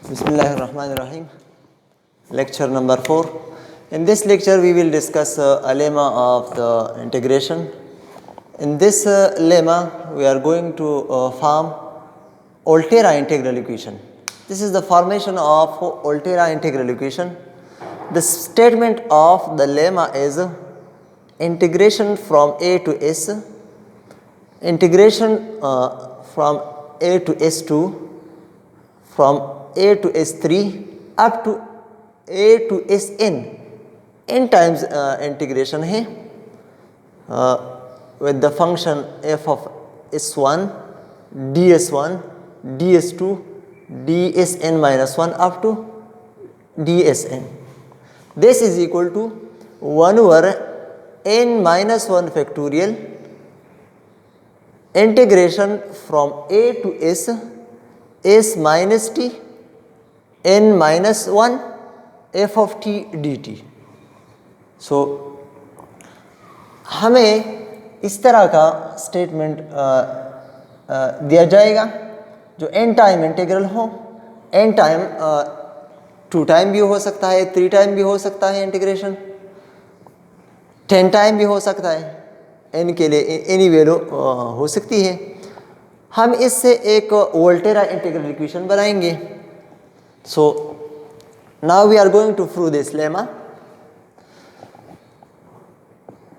Bismillahirrahmanirrahim. Lecture number 4. In this lecture we will discuss a lemma of the integration. In this lemma we are going to form Volterra integral equation. This is the formation of Volterra integral equation. The statement of the lemma is integration from a to s, integration from a to s2, from a to s3 up to a to sn n times integration है with the function f of s1 ds1 ds2 dsn minus 1 up to dsn. This is equal to 1 over n minus 1 factorial integration from a to s minus t n minus 1 f of t dt. सो हमें इस तरह का statement दिया जाएगा जो n time integral हो, n time 2 time भी हो सकता है, 3 टाइम भी हो सकता है इंटीग्रेशन, 10 टाइम भी हो सकता है, n के लिए एनी वैल्यू हो सकती है. हम इससे एक वोल्टेरा इंटीग्रल इक्वेशन बनाएंगे. So now we are going to prove this lemma.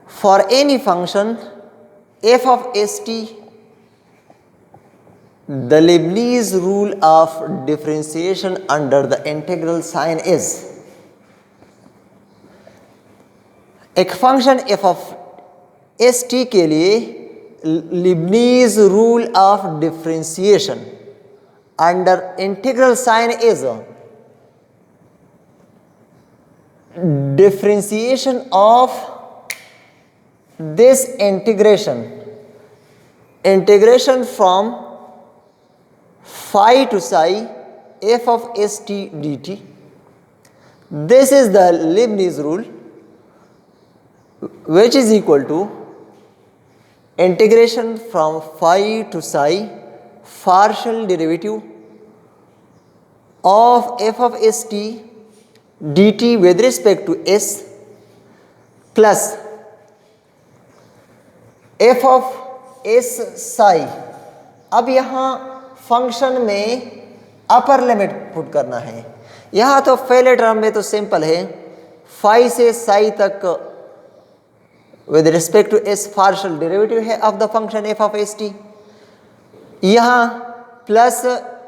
For any function f of st, the Leibniz rule of differentiation under the integral sign is, एक फंक्शन f of st के लिए Leibniz rule of differentiation under integral sign is differentiation of this integration from phi to psi f of st dt. This is the Leibniz rule, which is equal to integration from phi to psi partial derivative of f of st dt with respect to s plus f of s psi. अब यहाँ function में upper limit put करना है. यहाँ तो पहले term में तो सिंपल है, फाई से साई तक with respect to s partial derivative है of the function f of s t. यहाँ प्लस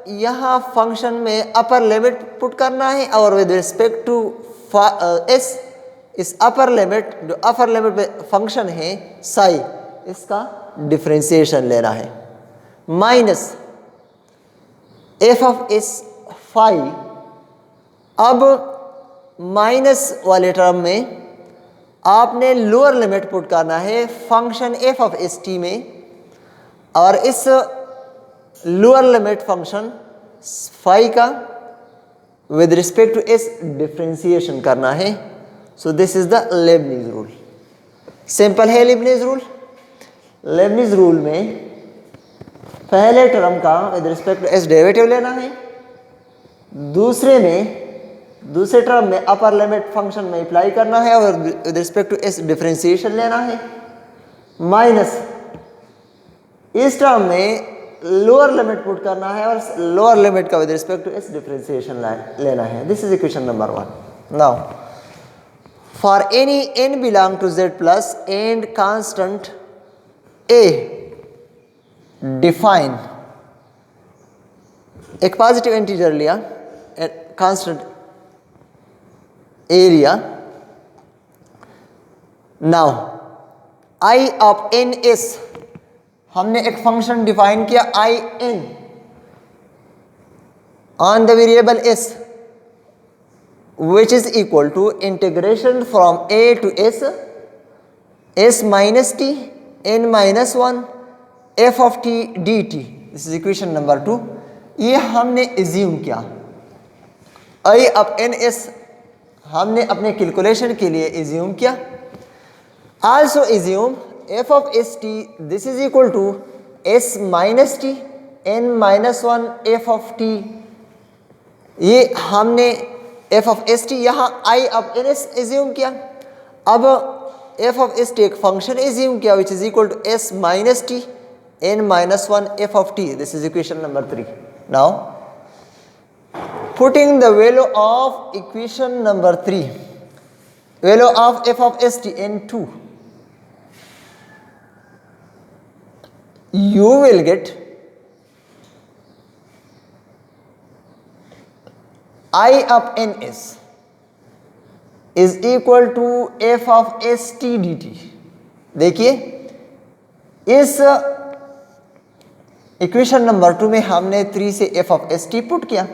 यहाँ फंक्शन में अपर लिमिट पुट करना है और विद रिस्पेक्ट टू एस इस अपर लिमिट जो अपर लिमिट में फंक्शन है साई इसका डिफरेंशिएशन लेना है minus f of s phi. अब माइनस वाले टर्म में आपने लोअर लिमिट पुट करना है function f of s t में और इस लोअर लिमिट फंक्शन फाई का with respect to s differentiation करना है. So this is the Leibniz rule. Simple है लेबनीज रूल. लेबनीज रूल में पहले टर्म का with respect to s derivative लेना है, दूसरे टर्म में अपर लिमिट फंक्शन में अप्लाई करना है और with respect to s differentiation लेना है, माइनस इस टर्म में लोअर लिमिट पुट करना है और लोअर लिमिट का with respect to s differentiation लेना है. This is equation number 1. Now for any n belong to z plus and constant a define, एक पॉजिटिव इंटीजर लिया, कांस्टेंट a लिया. Now i of n s, हमने एक function define किया i n on the variable s which is equal to integration from a to s minus t n minus 1 f of t d T. This is equation number 2. ये हमने assume किया आई of N S, हमने अपने calculation के लिए assume किया. Also assume f of st, this is equal to s minus t n minus 1 f of t ये हमने एफ ऑफ एस टी यहाँ आई अब एन एस एज्यूम किया। अब एफ ऑफ एस टी एक फंक्शन एज्यूम किया which is equal to s minus t n minus one f of t. This is equation number 3। Now putting the value of equation number 3, value of f of s t in 2, you will get I of n s is equal to f of s t dt। देखिए इस equation number 2 में हमने 3 से f of s t put किया।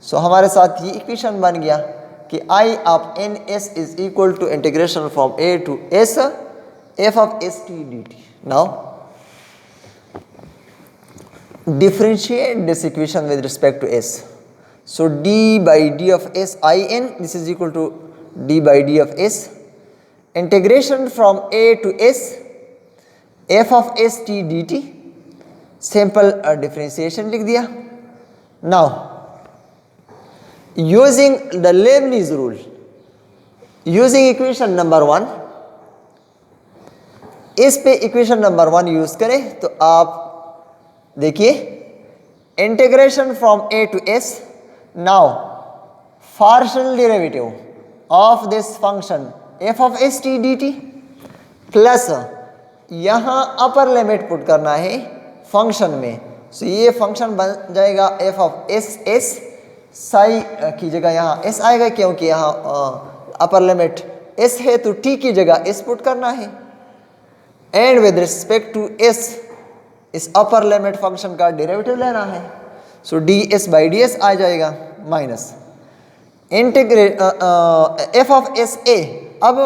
So हमारे साथ ये equation बन गया कि I of N S is equal to integration from a to s f of s t d t. Now differentiate this equation with respect to s. So d by d of s I N this is equal to d by d of s integration from a to s f of s t d t. Simple differentiation लिख दिया। Now using the Leibniz rule, using equation number 1, इस पे equation number 1 use करें तो आप देखिए integration from a to s. Now partial derivative of this function f of s t d t plus यहाँ upper limit put करना है function में। सो ये फंक्शन बन जाएगा F of s S Sai की जगह यहाँ एस आएगा क्योंकि यहाँ अपर लिमिट एस है तो टी की जगह एस पुट करना है। And with respect to s इस अपर लिमिट फंक्शन का डेरिवेटिव लेना है। So d s by d s आ जाएगा minus integrate f of s a. अब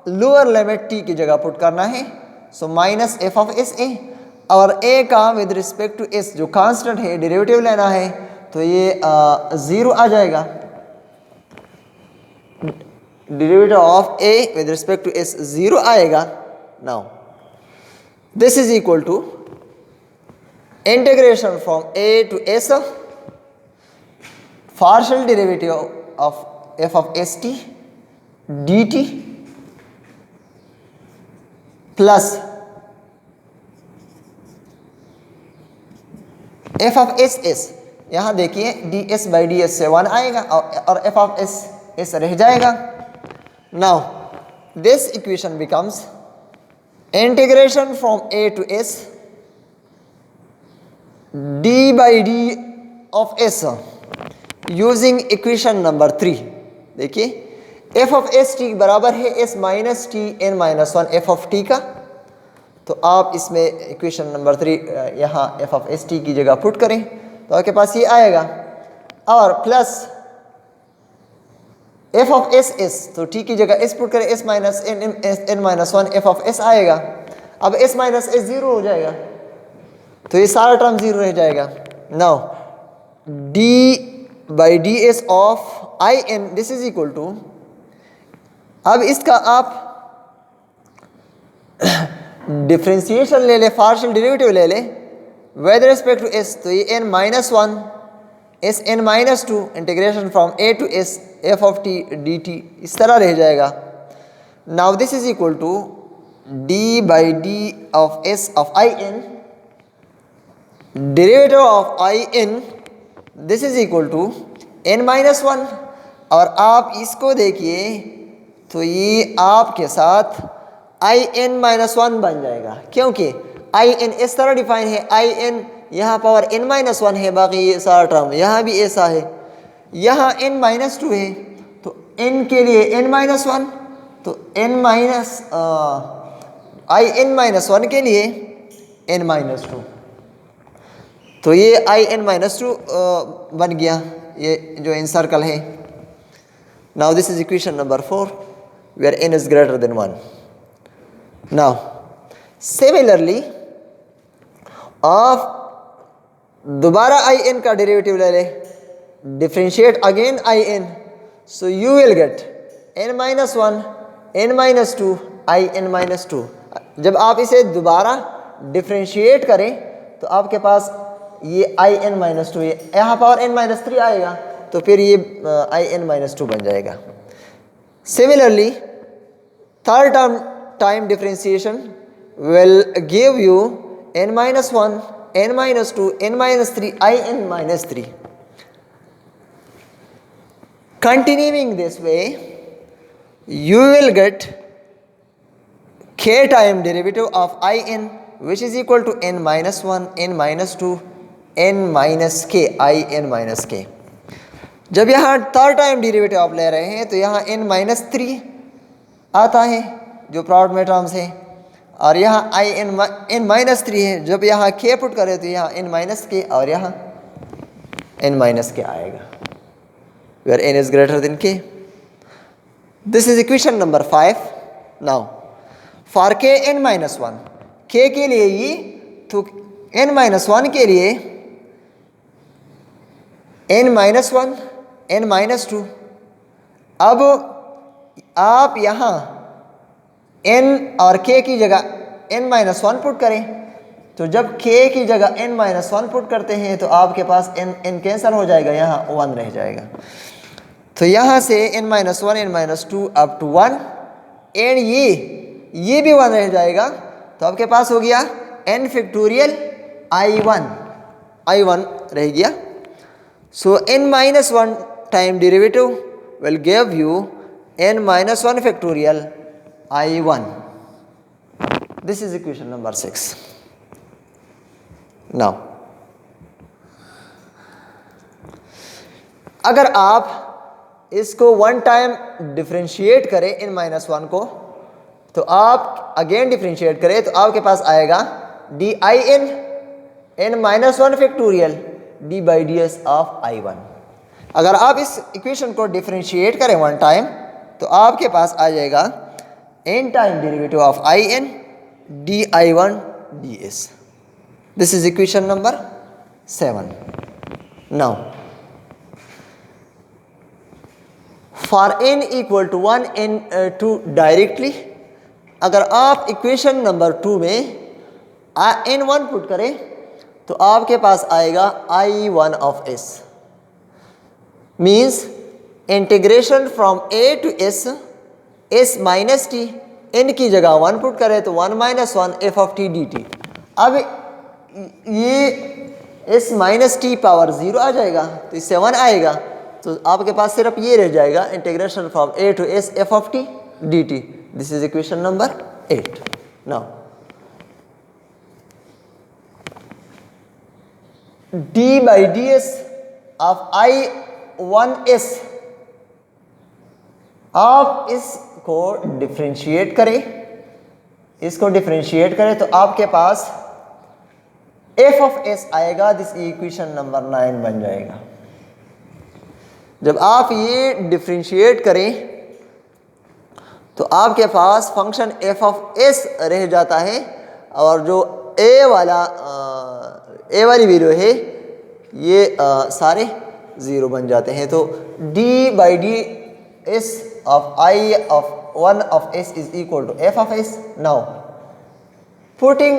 लोअर लिमिट टी की जगह पुट करना है। So minus f of s a और ए का विद रिस्पेक्ट टू एस जो कांस्टेंट है डेरिवेटिव लेना है तो ये 0 आ जाएगा। Derivative of a with respect to S 0 आएगा। Now this is equal to integration from a to s partial derivative of f of s t d t plus f of s s. यहाँ देखिए d s by d s से 1 आएगा और F of s s रह जाएगा। Now this equation becomes integration from a to s d by d of s using equation number 3। देखिए f of s t बराबर है s minus t n minus one f of t का। तो आप इसमें equation number 3 यहाँ F of s T की जगह पुट करें तो आपके पास ये आएगा और plus f of s s तो टी की जगह एस पुट करें s minus n minus one f of s आएगा। अब एस माइनस एस 0 हो जाएगा तो ये सारा टर्म 0 रह जाएगा। Now d by d s of i N this is equal to, अब इसका आप डिफ्रेंसिएशन ले ले, पार्शियल डेरिवेटिव ले ले विद रिस्पेक्ट टू एस तो ये n minus one s n minus two integration from a to s f of t d t इस तरह रह जाएगा। Now this is equal to d by d of s of i n derivative of i N this is equal to n minus one. और आप इसको देखिए तो ये आपके साथ आई एन माइनस वन बन जाएगा क्योंकि आई एन इस तरह डिफाइन है, आई एन यहाँ पावर एन माइनस वन है, बाकी ये सारा टर्म यहाँ भी ऐसा है, यहाँ एन माइनस टू है तो एन के लिए एन माइनस वन तो n minus i n minus one के लिए एन माइनस टू तो ये आई एन माइनस टू बन गया ये जो इन सर्कल है। Now this is equation number 4 where n is greater than 1। Now similarly आप दोबारा आई एन का डेरिवेटिव ले ले, differentiate again i n so you will get n minus one n minus two i n minus two. जब आप इसे दोबारा differentiate करें तो आपके पास ये आई एन माइनस टू यहाँ पावर एन माइनस थ्री आएगा तो फिर ये in-2 बन जाएगा। Similarly third term time differentiation will give you n-1, n-2, n-3, in-3. Continuing this way, you will get k time derivative of in which is equal to n-1, n-2, n-k, in-k. जब यहाँ third time derivative आप ले रहे हैं तो यहाँ n-3 आता है जो प्रोडक्ट में टर्म्स है, और यहाँ n-3 है। जब यहाँ k पुट करें तो यहाँ n-k और यहाँ n-k आएगा, where n is greater than k. This is equation number 5. Now for k n-1, k के लिए ये, तो n-1 के लिए n-1, n-2। अब आप यहाँ n और k की जगह n-1 पुट करें, तो जब k की जगह n-1 पुट करते हैं तो आपके पास n कैंसिल हो जाएगा, यहाँ 1 रह जाएगा। तो यहाँ से n-1, n-2 up to 1, and ये भी 1 रह जाएगा, तो आपके पास हो गया n फैक्टोरियल i1 रह गया। सो n-1 time derivative will give you n-1 factorial i1. This is equation number 6. Now अगर आप इसको वन टाइम डिफरेंशिएट करें n-1 को, तो आप अगेन डिफरेंशिएट करें तो आपके पास आएगा din n-1 factorial d/ds of i1। अगर आप इस इक्वेशन को डिफरेंशिएट करें वन टाइम तो आपके पास आ जाएगा n time derivative of in di1 ds. This is equation number 7. Now for n equal to 1 n2 directly, अगर आप इक्वेशन नंबर 2 में n1 पुट करें तो आपके पास आएगा i1 of s, means integration from a to s minus t, n की जगह 1 पुट करें तो 1 - 1 f ऑफ t dt। अब ये s माइनस टी पावर 0 आ जाएगा, तो इससे 1 आएगा, तो आपके पास सिर्फ ये रह जाएगा integration from a to s f of t dt। This is equation number 8। Now d/ds of i1s, आप इसको डिफरेंशिएट करें, तो आपके पास f ऑफ s आएगा। दिस इक्वेशन नंबर 9 बन जाएगा। जब आप ये डिफरेंशिएट करें तो आपके पास फंक्शन f ऑफ s रह जाता है, और जो a वाली वैल्यू है ये सारे 0 बन जाते हैं। तो d/ds of i1 of s is equal to f of s. Now putting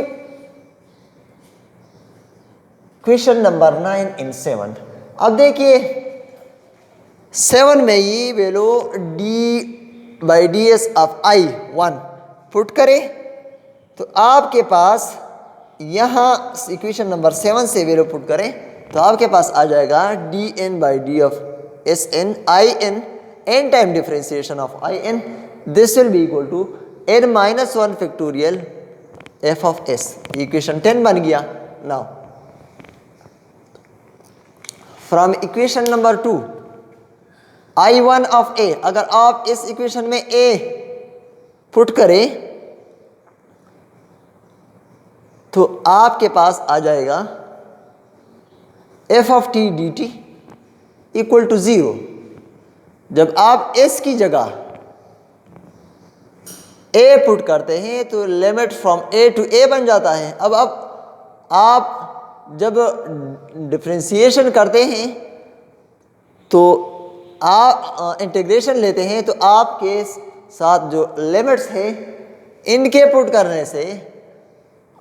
question number 9 इन 7, अब देखिए 7 में ये value d/ds of i1 put करें तो आपके पास यहाँ इक्वेशन नंबर 7 से वैल्यू पुट करें तो आपके पास आ जाएगा dn/d of sn in n time differentiation of in, this will be equal to n-1 factorial f of s। Equation 10 बन गया। Now from equation number 2 i1 of a, अगर आप इस इक्वेशन में a पुट करें तो आपके पास आ जाएगा f of t dt equal to 0। जब आप s की जगह a पुट करते हैं तो limit from a to a बन जाता है। अब आप जब डिफरेंशिएशन करते हैं तो आप इंटीग्रेशन लेते हैं तो आपके साथ जो लिमिट्स है इनके पुट करने से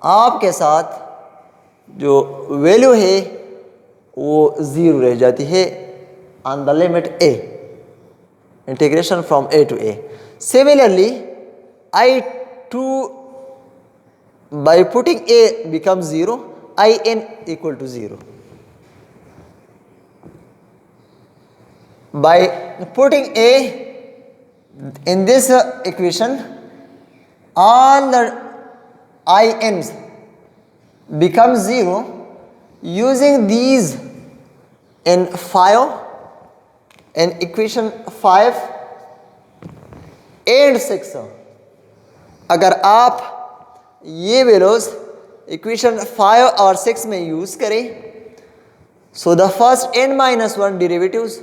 आपके साथ जो वैल्यू है वो 0 रह जाती है on the limit a, integration from a to a. Similarly, I2 by putting a becomes 0, in equal to 0. By putting a in this equation, all the in's become 0 using these in 5, in equation 5 and 6. अगर आप ये values equation 5 और 6 में use करें, so the first n-1 derivatives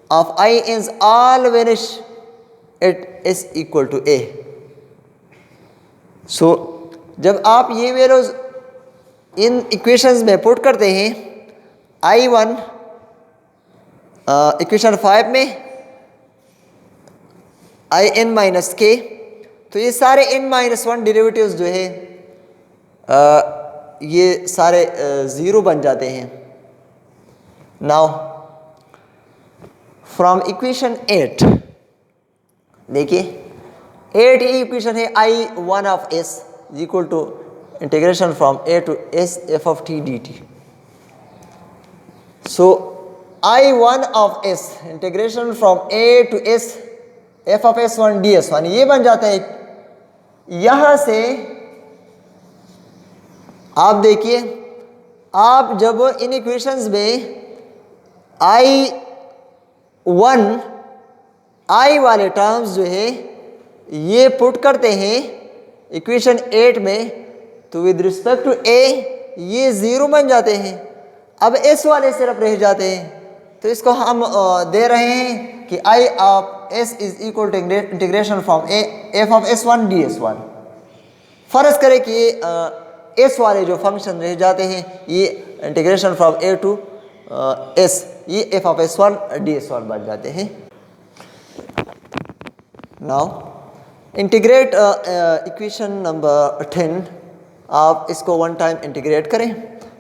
of in's all vanish, it is equal to a. so जब आप ये values in equations में पुट करते हैं, I1 इक्वेशन 5 में in-k, तो ये सारे n-1 डेरिवेटिव्स जो है ये सारे 0 बन जाते हैं. नाउ फ्रॉम इक्वेशन 8 देखिए, 8 इक्वेशन है I1 of s is equal to integration from a to s f of t dt. So I1 of s integration from a to s f of s1 ds1 ये बन जाता है. यहां से आप देखिए, आप जब इन इक्वेशंस में I वाले टर्म्स जो है ये पुट करते हैं इक्वेशन 8 में, तो विद रिस्पेक्ट टू a ये 0 बन जाते हैं. अब s वाले सिर्फ रह जाते हैं, तो इसको हम दे रहे हैं कि I of s is equal to integration from a f of s1 ds1. फर्ज करें कि s वाले जो फंक्शन रह जाते हैं ये integration from a to s, ये f ऑफ s1 ds1 बन जाते हैं. नाउ इंटीग्रेट इक्वेशन नंबर 10, आप इसको वन टाइम इंटीग्रेट करें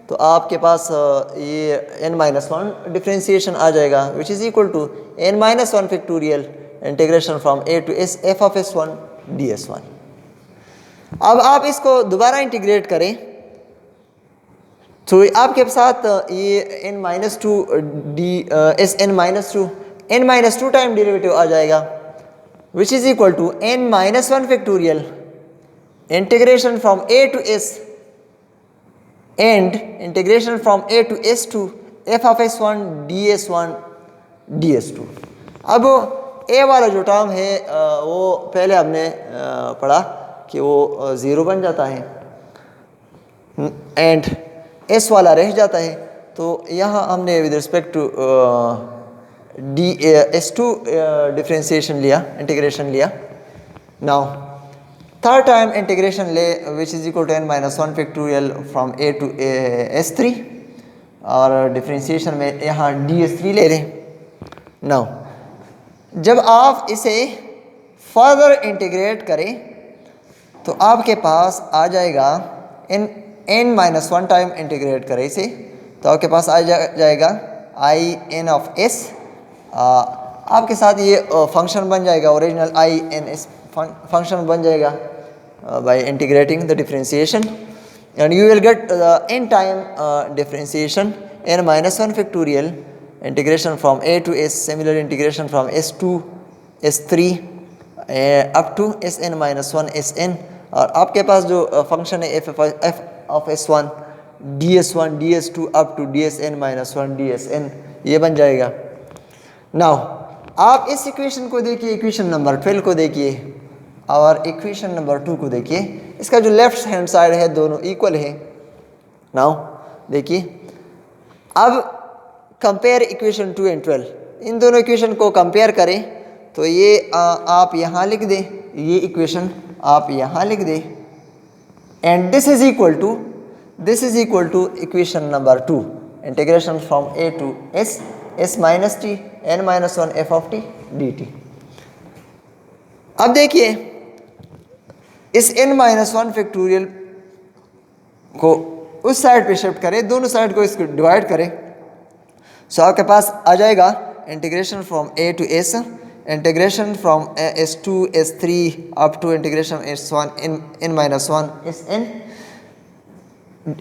तो आपके पास ये n-1 डिफ्रेंशिएशन आ जाएगा, which is equal to n-1 factorial integration from a to s f of s1 ds1. अब आप इसको दोबारा इंटीग्रेट करें तो आपके साथ ये n-2 n-2 टाइम डेरिवेटिव आ जाएगा, which is equal to n-1 factorial integration from a to s and integration from a to s2 f of s1 ds1 ds2. अब a वाला जो टर्म है वो पहले हमने पढ़ा कि वो 0 बन जाता है एंड s वाला रह जाता है, तो यहाँ हमने with respect to s2 differentiation लिया, इंटीग्रेशन लिया. नाउ थर्ड टाइम इंटीग्रेशन ले which is equal to n-1 factorial from a to s3 और डिफ्रेंशिएशन में यहाँ ds3 ले लें. नाउ जब आप इसे फर्दर इंटीग्रेट करें तो आपके पास आ जाएगा n-1 टाइम इंटीग्रेट करें इसे तो आपके पास आ जाएगा in ऑफ s. आपके साथ ये फंक्शन बन जाएगा, ओरिजिनल in s फंक्शन बन जाएगा by integrating the differentiation and you will get n time differentiation n-1 factorial integration from a to s, similar integration from s to s3 up to sn-1 sn. और आपके पास जो function है f of s1 ds1 ds2 up to dsn-1 dsn ये बन जाएगा. Now आप इस इक्वेशन को देखिए, इक्वेशन नंबर 12 को देखिए और इक्वेशन नंबर 2 को देखिए. इसका जो लेफ्ट हैंड साइड है दोनों इक्वल है. नाउ देखिए, अब कंपेयर इक्वेशन 2 एंड 12, इन दोनों इक्वेशन को कंपेयर करें तो ये आप यहाँ लिख दें, ये इक्वेशन आप यहाँ लिख दें and this is equal to equation number 2 integration from a to s minus t n-1 f of t dt. अब देखिए इस n-1 फैक्टोरियल को उस साइड पे शिफ्ट करें, दोनों साइड को इसको डिवाइड करें, सो आपके पास आ जाएगा integration from a to s, integration from s2 s3 up to integration s1 n minus 1 sn,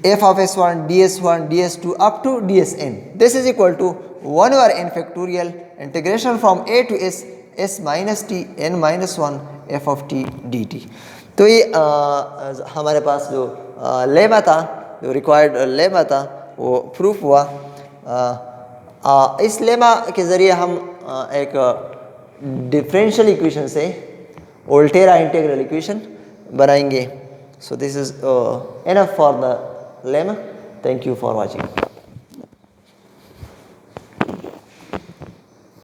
f of s1 ds1 ds2 up to dsn. This is equal to 1 over n factorial integration from a to s s minus t n minus 1 f of t dt. तो ये हमारे पास जो lemma था, जो required lemma था, वो proof हुआ। इस लेमा के ज़रिए हम एक डिफरेंशियल इक्वेशन से वोल्टेरा इंटीग्रल इक्वेशन बनाएंगे। So this is enough for the lemma. Thank you for watching.